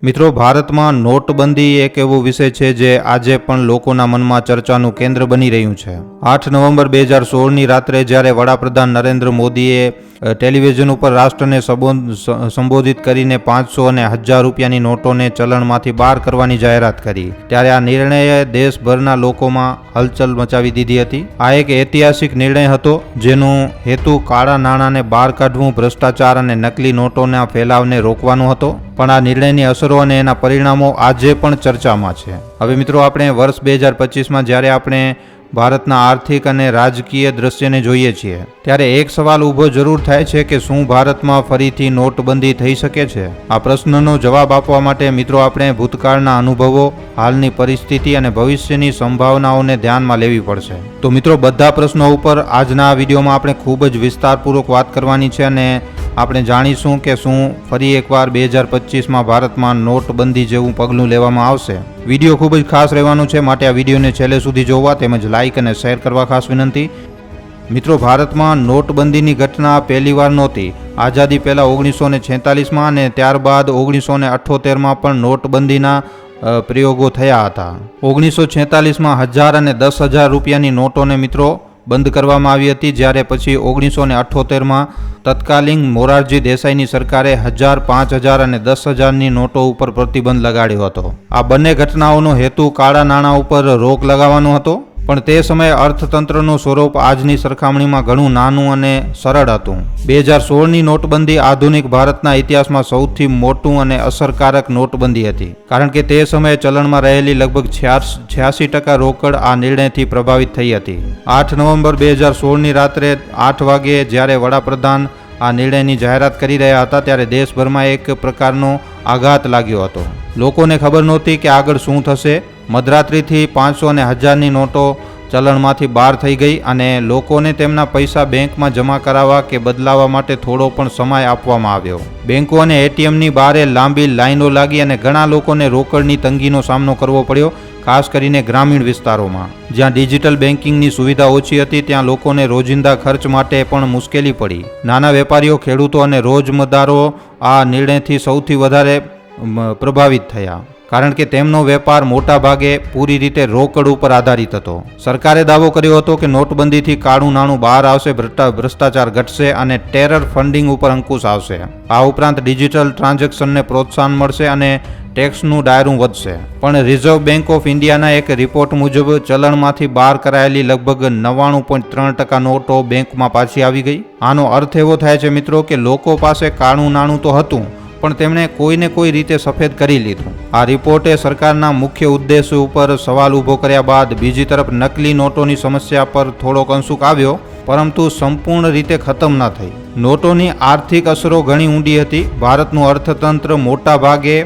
મિત્રો, ભારતમાં નોટબંધી એક એવો વિષય છે જે આજે પણ લોકોના મનમાં ચર્ચાનું કેન્દ્ર બની રહ્યું છે. 8 નવેમ્બર 2016ની રાત્રે જ્યારે વડાપ્રધાન નરેન્દ્ર મોદીએ ટેલિવિઝન ઉપર રાષ્ટ્રને સંબોધિત કરીને 500 અને 1000 રૂપિયાની નોટોને ચલણમાંથી બહાર કરવાની જાહેરાત કરી, ત્યારે આ નિર્ણયે દેશભરના લોકોમાં હલચલ મચાવી દીધી હતી. આ એક ઐતિહાસિક નિર્ણય હતો જેનો હેતુ કાળા નાણાંને બહાર કાઢવું, ભ્રષ્ટાચાર અને નકલી નોટોના ફેલાવને રોકવાનો હતો. પણ આ નિર્ણયની અસરો અને એના પરિણામો આજે પણ ચર્ચામાં છે. હવે મિત્રો, આપણે વર્ષ 2025માં જ્યારે આપણે ભારતના આર્થિક અને રાજકીય દ્રશ્યને જોઈએ છીએ, ત્યારે એક સવાલ ઊભો જરૂર થાય છે કે શું ભારતમાં ફરીથી નોટબંધી થઈ શકે છે? આ પ્રશ્નનો જવાબ આપવા માટે મિત્રો આપણે ભૂતકાળના અનુભવો, હાલની પરિસ્થિતિ અને ભવિષ્યની સંભાવનાઓને ધ્યાનમાં લેવી પડશે. તો મિત્રો, બધા પ્રશ્નો ઉપર આજના આ વિડીયોમાં આપણે ખૂબ જ વિસ્તારપૂર્વક વાત કરવાની છે અને આપણે જાણીશું કે શું ફરી એકવાર 2025માં ભારતમાં નોટબંધી જેવું પગલું લેવામાં આવશે. વિડીયો ખૂબ જ ખાસ રહેવાનું છે, માટે આ વિડીયોને છેલ્લે સુધી જોવા તેમજ લાઇક અને શેર કરવા ખાસ વિનંતી. મિત્રો, ભારતમાં નોટબંધીની ઘટના પહેલીવાર નહોતી. આઝાદી પહેલાં 1946માં અને ત્યારબાદ 1978માં પણ નોટબંધીના પ્રયોગો થયા હતા. 1946માં 1000 અને 10,000 રૂપિયાની નોટોને મિત્રો બંધ કરવામાં આવી હતી, જ્યારે પછી 1978માં તત્કાલીન મોરારજી દેસાઈની સરકારે 1000, 5000 અને 10,000ની નોટો ઉપર પ્રતિબંધ લગાડ્યો હતો. આ બંને ઘટનાઓનો હેતુ કાળા નાણાં ઉપર રોક લગાવવાનો હતો, પણ તે સમયે અર્થતંત્રનું સ્વરૂપ આજની સરખામણીમાં ઘણું નાનું અને સરળ હતું. 2016ની નોટબંધી આધુનિક ભારતના ઇતિહાસમાં સૌથી મોટું અને અસરકારક નોટબંધી હતી, કારણ કે તે સમયે ચલણમાં રહેલી લગભગ 86% રોકડ આ નિર્ણયથી પ્રભાવિત થઈ હતી. 8 નવેમ્બર 2016ની રાત્રે 8 વાગ્યે જ્યારે વડાપ્રધાન આ નિર્ણયની જાહેરાત કરી રહ્યા હતા, ત્યારે દેશભરમાં એક પ્રકારનો આઘાત લાગ્યો હતો. લોકોને ખબર નહોતી કે આગળ શું થશે. મધરાત્રિથી 500 અને 1000ની નોટો ચલણમાંથી બહાર થઈ ગઈ અને લોકોને તેમના પૈસા બેંકમાં જમા કરાવવા કે બદલાવવા માટે થોડો પણ સમય આપવામાં આવ્યો. બેંકો અને એટીએમની બહારે લાંબી લાઈનો લાગી અને ઘણા લોકોને રોકડની તંગીનો સામનો કરવો પડ્યો, ખાસ કરીને ગ્રામીણ વિસ્તારોમાં. જ્યાં ડિજિટલ બેન્કિંગની સુવિધા ઓછી હતી, ત્યાં લોકોને રોજિંદા ખર્ચ માટે પણ મુશ્કેલી પડી. નાના વેપારીઓ, ખેડૂતો અને રોજમદારો આ નિર્ણયથી સૌથી વધારે પ્રભાવિત થયા, કારણ કે તેમનો વેપાર મોટા ભાગે પૂરી રીતે રોકડ ઉપર આધારિત હતો. સરકારે દાવો કર્યો હતો કે નોટબંધીથી કાળું નાણું બહાર આવશે, ભ્રષ્ટાચાર ઘટશે અને ટેરર ફંડિંગ ઉપર અંકુશ આવશે. આ ઉપરાંત ડિજિટલ ટ્રાન્ઝેક્શનને પ્રોત્સાહન મળશે અને ટેક્સનું દાયરું વધશે. પણ રિઝર્વ બેંક ઓફ ઇન્ડિયાના એક રિપોર્ટ મુજબ ચલણમાંથી બહાર કરાયેલી લગભગ 99.3% નોટો બેંકમાં પાછી આવી ગઈ. આનો અર્થ એવો થાય છે મિત્રો કે લોકો પાસે કાળું નાણું તો હતું, પણ તેમણે કોઈને કોઈ રીતે સફેદ કરી લીધું. આ રિપોર્ટે સરકારના મુખ્ય ઉદ્દેશો ઉપર સવાલ ઊભો કર્યા બાદ બીજી તરફ નકલી નોટોની સમસ્યા પર થોડોક અંશુક આવ્યો, પરંતુ સંપૂર્ણ રીતે ખતમ ન થઈ. નોટોની આર્થિક અસરો ઘણી ઊંડી હતી. ભારતનું અર્થતંત્ર મોટા ભાગે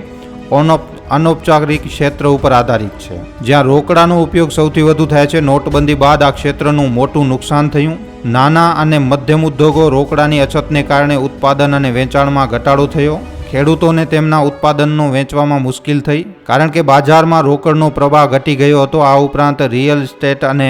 અનૌપચારિક ક્ષેત્ર ઉપર આધારિત છે, જ્યાં રોકડાનો ઉપયોગ સૌથી વધુ થાય છે. નોટબંધી બાદ આ ક્ષેત્રનું મોટું નુકસાન થયું. નાના અને મધ્યમ ઉદ્યોગો, રોકડાની અછતને કારણે ઉત્પાદન અને વેચાણમાં ઘટાડો થયો. ખેડૂતોને તેમના ઉત્પાદનનો વેચવામાં મુશ્કેલ થઈ, કારણ કે બજારમાં રોકડનો પ્રવાહ ઘટી ગયો હતો. આ ઉપરાંત રિયલ એસ્ટેટ અને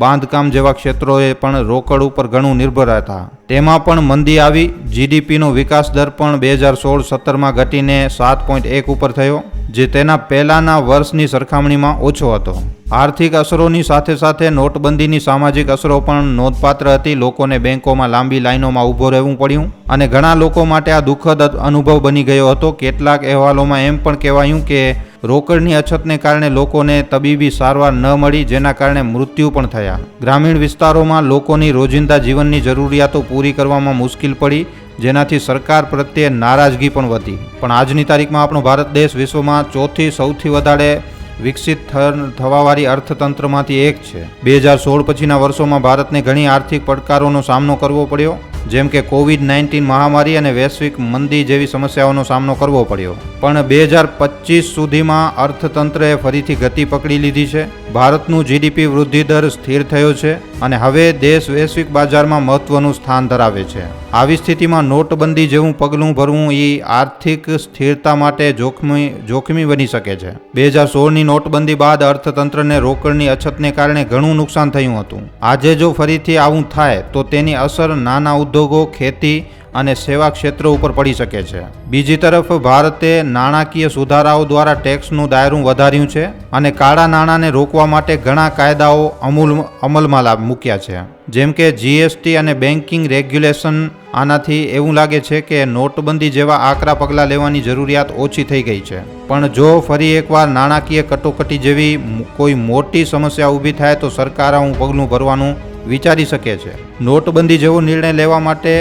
બાંધકામ જેવા ક્ષેત્રોએ પણ રોકડ ઉપર ઘણું નિર્ભર હતા. તેમાં પણ મંદી આવી. જીડીપીનો વિકાસ દર પણ 2016-17માં ઘટીને 7.1 ઉપર થયો, જે તેના પહેલાના વર્ષની સરખામણીમાં ઓછો હતો. આર્થિક અસરોની સાથે સાથે નોટબંધીની સામાજિક અસરો પણ નોંધપાત્ર હતી. લોકોને બેંકોમાં લાંબી લાઈનોમાં ઊભો રહેવું પડ્યું અને ઘણા લોકો માટે આ દુઃખદ અનુભવ બની ગયો હતો. કેટલાક અહેવાલોમાં એમ પણ કહેવાયું કે રોકડની અછતને કારણે લોકોને તબીબી સારવાર ન મળી, જેના કારણે મૃત્યુ પણ થયા. ગ્રામીણ વિસ્તારોમાં લોકોની રોજિંદા જીવનની જરૂરિયાતો પૂરી કરવામાં મુશ્કેલ પડી, જેનાથી સરકાર પ્રત્યે નારાજગી પણ વધી. પણ આજની તારીખમાં આપણો ભારત દેશ વિશ્વમાં ચોથી સૌથી વધારે વિકસિત થવાવાળી અર્થતંત્રમાંથી એક છે. 2016 પછીના વર્ષોમાં ભારતને ઘણી આર્થિક પડકારોનો સામનો કરવો પડ્યો, જેમ કે COVID-19 મહામારી અને વૈશ્વિક મંદી જેવી સમસ્યાઓનો સામનો કરવો પડ્યો. પણ 2025 સુધીમાં અર્થતંત્રએ ફરીથી ગતિ પકડી લીધી છે. ભારતનું જીડીપી વૃદ્ધિ દર સ્થિર થયો છે અને હવે દેશ વૈશ્વિક બજારમાં મહત્વનું સ્થાન ધરાવે છે. આવી સ્થિતિમાં નોટબંધી જેવું પગલું ભરવું એ આર્થિક સ્થિરતા માટે જોખમી બની શકે છે. 2016ની નોટબંધી બાદ અર્થતંત્રને રોકડની અછતને કારણે ઘણું નુકસાન થયું હતું. આજે જો ફરીથી આવું થાય તો તેની અસર નાના ઉદ્યોગો, ખેતી અને સેવા ક્ષેત્ર ઉપર પડી શકે છે. બીજી તરફ ભારતે નાણાકીય સુધારાઓ દ્વારા ટેક્સનું દાયરું વધાર્યું છે અને કાળા નાણાંને રોકવા માટે ઘણા કાયદાઓ અમલમાં મૂક્યા છે, જેમ કે જીએસટી અને બેન્કિંગ રેગ્યુલેશન. આનાથી એવું લાગે છે કે નોટબંધી જેવા આકરા પગલાં લેવાની જરૂરિયાત ઓછી થઈ ગઈ છે. પણ જો ફરી એકવાર નાણાકીય કટોકટી જેવી કોઈ મોટી સમસ્યા ઊભી થાય તો સરકાર આવું પગલું ભરવાનું વિચારી શકે છે. નોટબંધી જેવો નિર્ણય લેવા માટે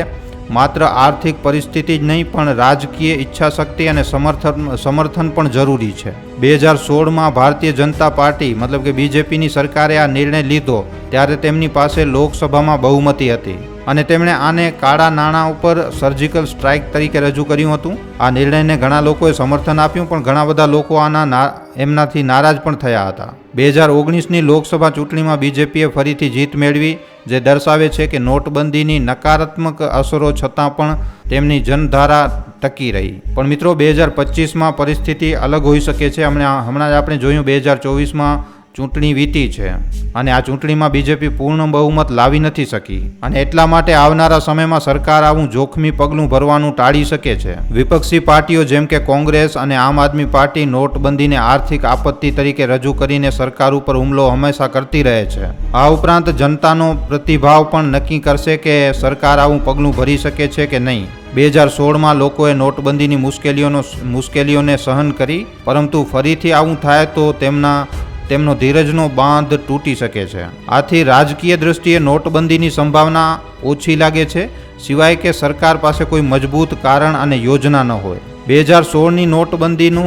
માત્ર આર્થિક પરિસ્થિતિ જ નહીં પણ રાજકીય ઈચ્છાશક્તિ અને સમર્થન પણ જરૂરી છે. 2016માં ભારતીય જનતા પાર્ટી મતલબ કે બીજેપીની સરકારે આ નિર્ણય લીધો ત્યારે તેમની પાસે લોકસભામાં બહુમતી હતી અને તેમણે આને કાળા નાણાં ઉપર સર્જિકલ સ્ટ્રાઇક તરીકે રજૂ કર્યું હતું. આ નિર્ણયને ઘણા લોકોએ સમર્થન આપ્યું પણ ઘણા બધા લોકો એમનાથી નારાજ પણ થયા હતા. 2019ની લોકસભા ચૂંટણીમાં બીજેપીએ ફરીથી જીત મેળવી, જે દર્શાવે છે કે નોટબંધીની નકારાત્મક અસરો છતાં પણ તેમની જનધારા ટકી રહી. પણ મિત્રો 2025માં પરિસ્થિતિ અલગ હોઈ શકે છે. હમણાં જ આપણે જોયું 2024માં ચૂંટણી વીતી છે અને આ ચૂંટણીમાં બીજેપી પૂર્ણ બહુમત લાવી નથી શકી અને એટલા માટે આવનારા સમયમાં સરકાર આવું જોખમી પગલું ભરવાનું ટાળી શકે છે. વિપક્ષી પાર્ટીઓ જેમ કે કોંગ્રેસ અને આમ આદમી પાર્ટી નોટબંધીને આર્થિક આપત્તિ તરીકે રજૂ કરીને સરકાર ઉપર હુમલો હંમેશા કરતી રહે છે. આ ઉપરાંત જનતાનો પ્રતિભાવ પણ નક્કી કરશે કે સરકાર આવું પગલું ભરી શકે છે કે નહીં. 2016માં લોકોએ નોટબંધીની મુશ્કેલીઓને સહન કરી, પરંતુ ફરીથી આવું થાય તો તેમનો ધીરજનો બાંધ તૂટી શકે છે. આથી રાજકીય દ્રષ્ટિએ નોટબંધીની સંભાવના ઓછી લાગે છે, સિવાય કે સરકાર પાસે કોઈ મજબૂત કારણ અને યોજના ન હોય. 2016ની નોટબંધીનો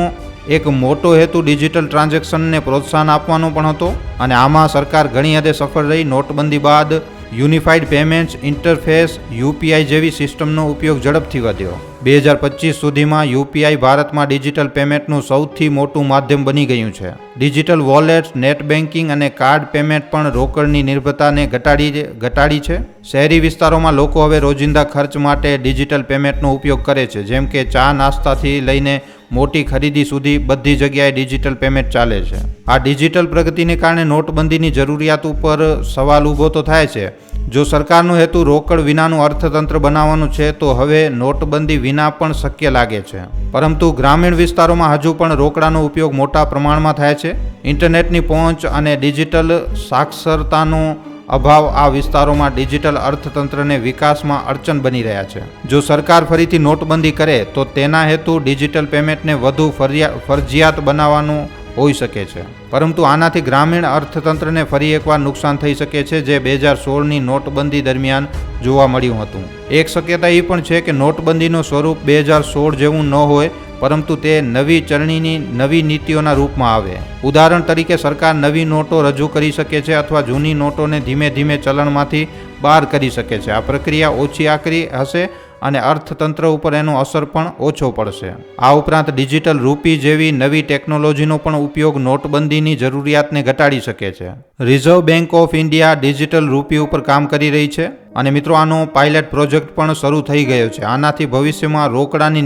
એક મોટો હેતુ ડિજિટલ ટ્રાન્ઝેક્શનને પ્રોત્સાહન આપવાનો પણ હતો અને આમાં સરકાર ઘણી હદે સફળ રહી. નોટબંધી બાદ યુનિફાઈડ પેમેન્ટ્સ ઇન્ટરફેસ યુપીઆઈ જેવી સિસ્ટમનો ઉપયોગ ઝડપથી વધ્યો. 2025 સુધીમાં યુપીઆઈ ભારતમાં ડિજિટલ પેમેન્ટનું સૌથી મોટું માધ્યમ બની ગયું છે. ડિજિટલ વોલેટ્સ, નેટ બેન્કિંગ અને કાર્ડ પેમેન્ટ પણ રોકડની નિર્ભરતાને ઘટાડી છે. શહેરી વિસ્તારોમાં લોકો હવે રોજિંદા ખર્ચ માટે ડિજિટલ પેમેન્ટનો ઉપયોગ કરે છે, જેમ કે ચા નાસ્તાથી લઈને મોટી ખરીદી સુધી બધી જગ્યાએ ડિજિટલ પેમેન્ટ ચાલે છે. આ ડિજિટલ પ્રગતિને કારણે નોટબંધીની જરૂરિયાત ઉપર સવાલ ઊભો તો થાય છે. જો સરકારનો હેતુ રોકડ વિનાનું અર્થતંત્ર બનાવવાનું છે તો હવે નોટબંધી વિના પણ શક્ય લાગે છે. પરંતુ ગ્રામીણ વિસ્તારોમાં હજુ પણ રોકડાનો ઉપયોગ મોટા પ્રમાણમાં થાય છે. ઇન્ટરનેટની પહોંચ અને ડિજિટલ સાક્ષરતાનો અભાવ આ વિસ્તારોમાં ડિજિટલ અર્થતંત્રને વિકાસમાં અડચણ બની રહ્યા છે. જો સરકાર ફરીથી નોટબંધી કરે તો તેના હેતુ ડિજિટલ પેમેન્ટને વધુ ફરજિયાત બનાવવાનું હોઈ શકે છે, પરંતુ આનાથી ગ્રામીણ અર્થતંત્રને ફરી એકવાર નુકસાન થઈ શકે છે, જે 2016ની નોટબંધી દરમિયાન જોવા મળ્યું હતું. એક શક્યતા એ પણ છે કે નોટબંધીનું સ્વરૂપ 2016 જેવું ન હોય, પરંતુ તે નવી ચલણીની નવી નીતિઓના રૂપમાં આવે. ઉદાહરણ તરીકે સરકાર નવી નોટો રજૂ કરી શકે છે અથવા જૂની નોટોને ધીમે ધીમે ચલણમાંથી બહાર કરી શકે છે. આ પ્રક્રિયા ઓછી આકરી હશે અને અર્થતંત્ર ઉપર એનો અસર પણ ઓછો પડશે. આ ઉપરાંત ડિજિટલ રૂપી જેવી નવી ટેકનોલોજીનો પણ ઉપયોગ નોટબંધીની જરૂરિયાતને ઘટાડી શકે છે. Reserve Bank of India digital રૂપી ઉપર કામ કરી રહી છે અને મિત્રો આનો પાયલટ પ્રોજેક્ટ પણ શરૂ થઈ ગયો છે. આનાથી ભવિષ્યમાં રોકડાની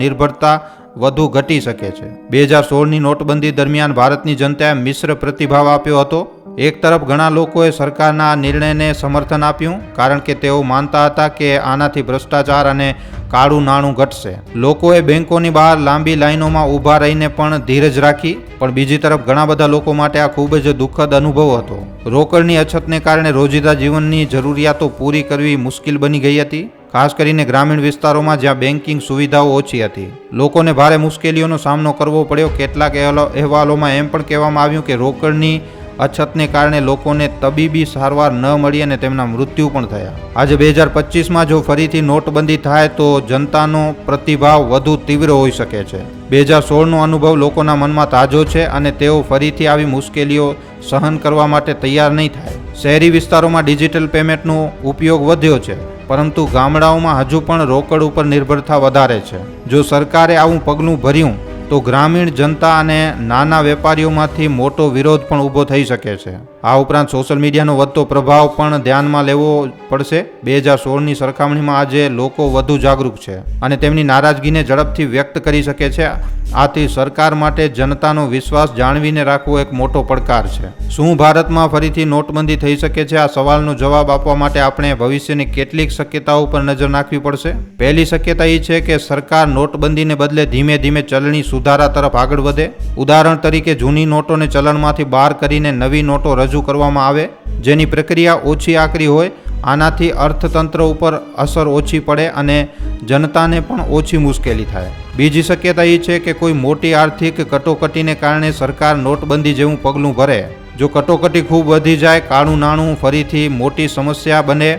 નિર્ભરતા વધુ ઘટી શકે છે. 2016ની નોટબંધી દરમિયાન ભારતની જનતાએ મિશ્ર પ્રતિભાવ આપ્યો હતો. એક તરફ ઘણા લોકોએ સરકારના આ નિર્ણયને સમર્થન આપ્યું, કારણ કે તેઓ માનતા હતા કે આનાથી ભ્રષ્ટાચાર અને કાળું નાણું ઘટશે. લોકોએ બેંકોની બહાર લાંબી લાઈનોમાં ઊભા રહીને પણ ધીરજ રાખી. પણ બીજી તરફ ઘણા બધા લોકો માટે આ ખૂબ જ દુઃખદ અનુભવ હતો. રોકડની અછતને કારણે રોજિંદા જીવનની જરૂરિયાતો પૂરી કરવી મુશ્કેલ બની ગઈ હતી, ખાસ કરીને ગ્રામીણ વિસ્તારોમાં જ્યાં બેન્કિંગ સુવિધાઓ ઓછી હતી. લોકોને ભારે મુશ્કેલીઓનો સામનો કરવો પડ્યો. કેટલાક અહેવાલોમાં એમ પણ કહેવામાં આવ્યું કે રોકડની અછતને કારણે લોકોને તબીબી સારવાર ન મળી અને તેમના મૃત્યુ પણ થયા. આજે 2025માં જો ફરીથી નોટબંધી થાય તો જનતાનો પ્રતિભાવ વધુ તીવ્ર હોઈ શકે છે. 2016નો અનુભવ લોકોના મનમાં તાજો છે અને તેઓ ફરીથી આવી મુશ્કેલીઓ સહન કરવા માટે તૈયાર નહીં થાય. શહેરી વિસ્તારોમાં ડિજિટલ પેમેન્ટનો ઉપયોગ વધ્યો છે, પરંતુ ગામડાઓમાં હજુ પણ રોકડ ઉપર નિર્ભરતા વધારે છે. જો સરકારે આવું પગલું ભર્યું તો ગ્રામીણ જનતા અને નાના વેપારીઓમાંથી મોટો વિરોધ પણ ઊભો થઈ શકે છે. આ ઉપરાંત સોશિયલ મીડિયાનો વધતો પ્રભાવ પણ ધ્યાનમાં લેવો પડશે. 2016ની સરખામણીમાં આજે લોકો વધુ જાગૃત છે અને તેમની નારાજગીને ઝડપથી વ્યક્ત કરી શકે છે. આથી સરકાર માટે જનતાનો વિશ્વાસ જાળવીને રાખવો એક મોટો પડકાર છે. શું ભારતમાં ફરીથી નોટબંધી થઈ શકે છે? આ સવાલનો જવાબ આપવા માટે આપણે ભવિષ્યની કેટલીક શક્યતાઓ પર નજર નાખવી પડશે. પહેલી શક્યતા એ છે કે સરકાર નોટબંધીને બદલે ધીમે ધીમે ચલણી સુધારા તરફ આગળ વધે. ઉદાહરણ તરીકે જૂની નોટોને ચલણમાંથી બહાર કરીને નવી નોટો રજૂ કરવામાં આવે, જેની પ્રક્રિયા ઓછી આકરી હોય. આનાથી અર્થતંત્ર ઉપર અસર ઓછી પડે અને જનતાને પણ ઓછી મુશ્કેલી થાય. બીજી શક્યતા એ છે કે કોઈ મોટી આર્થિક કટોકટીને કારણે સરકાર નોટબંધી જેવું પગલું ભરે. જો કટોકટી ખૂબ વધી જાય, કાળું નાણું ફરીથી મોટી સમસ્યા બને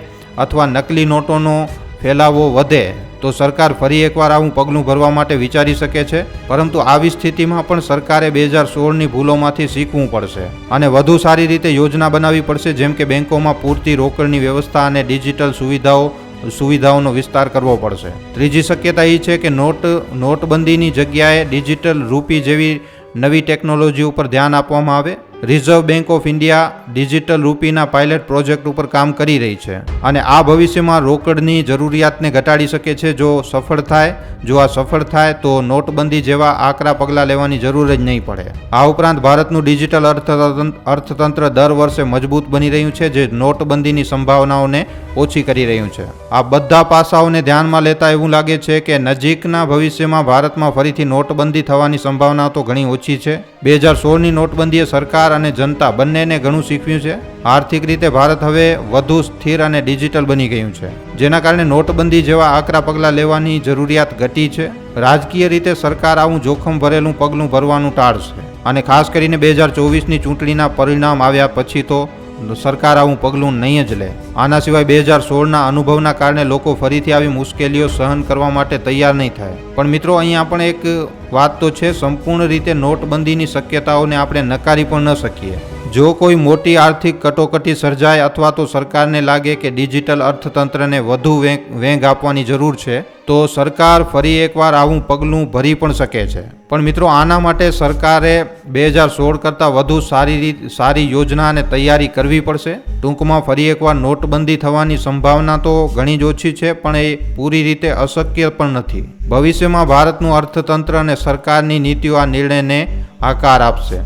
અથવા નકલી નોટોનો ફેલાવો વધે તો સરકાર ફરી એકવાર આવું પગલું ભરવા માટે વિચારી શકે છે. પરંતુ આવી સ્થિતિમાં પણ સરકારે 2016ની ભૂલોમાંથી શીખવું પડશે અને વધુ સારી રીતે યોજના બનાવવી પડશે, જેમ કે બેંકોમાં પૂરતી રોકડની વ્યવસ્થા અને ડિજિટલ સુવિધાઓનો વિસ્તાર કરવો પડશે. ત્રીજી શક્યતા એ છે કે નોટબંધીની જગ્યાએ ડિજિટલ રૂપી જેવી નવી ટેકનોલોજી ઉપર ધ્યાન આપવામાં આવે. Reserve Bank of India digital રૂપીના પાયલટ પ્રોજેક્ટ ઉપર કામ કરી રહી છે અને આ ભવિષ્યમાં રોકડની જરૂરિયાતને ઘટાડી શકે છે. જો આ સફળ થાય તો નોટબંધી જેવા આકરા પગલાં લેવાની જરૂર જ નહીં પડે. આ ઉપરાંત ભારતનું ડિજિટલ અર્થતંત્ર દર વર્ષે મજબૂત બની રહ્યું છે, જે નોટબંધીની સંભાવનાઓને ઓછી કરી રહ્યું છે. આ બધા પાસાઓને ધ્યાનમાં લેતા એવું લાગે છે કે નજીકના ભવિષ્યમાં ભારતમાં ફરીથી નોટબંધી થવાની સંભાવના તો ઘણી ઓછી છે. 2016ની નોટબંધીએ સરકાર અને જનતા બંનેને ઘણું શીખવ્યું છે. આર્થિક રીતે ભારત હવે વધુ સ્થિર અને ડિજિટલ બની ગયું છે, જેના કારણે નોટબંધી જેવા આકરા પગલાં લેવાની જરૂરિયાત ઘટી છે. રાજકીય રીતે સરકાર આવું જોખમ ભરેલું પગલું ભરવાનું ટાળશે અને ખાસ કરીને 2024ની ચૂંટણીના પરિણામ આવ્યા પછી તો સરકાર આવું પગલું નહીં જ લે. આના સિવાય 2016ના અનુભવના કારણે લોકો ફરીથી આવી મુશ્કેલીઓ સહન કરવા માટે તૈયાર નહીં થાય. પણ મિત્રો, અહીંયા પણ એક વાત તો છે, સંપૂર્ણ રીતે નોટબંધીની શક્યતાઓને આપણે નકારી પણ ન શકીએ. જો કોઈ મોટી આર્થિક કટોકટી સર્જાય અથવા તો સરકારને લાગે કે ડિજિટલ અર્થતંત્રને વધુ વેગ આપવાની જરૂર છે, તો સરકાર ફરી એકવાર આવું પગલું ભરી પણ શકે છે. પણ મિત્રો, આના માટે સરકારે 2016 કરતાં વધુ સારી યોજના અને તૈયારી કરવી પડશે. ટૂંકમાં ફરી એકવાર નોટબંધી થવાની સંભાવના તો ઘણી જ ઓછી છે, પણ એ પૂરી રીતે અશક્ય પણ નથી. ભવિષ્યમાં ભારતનું અર્થતંત્ર અને સરકારની નીતિઓ આ નિર્ણયને આકાર આપશે.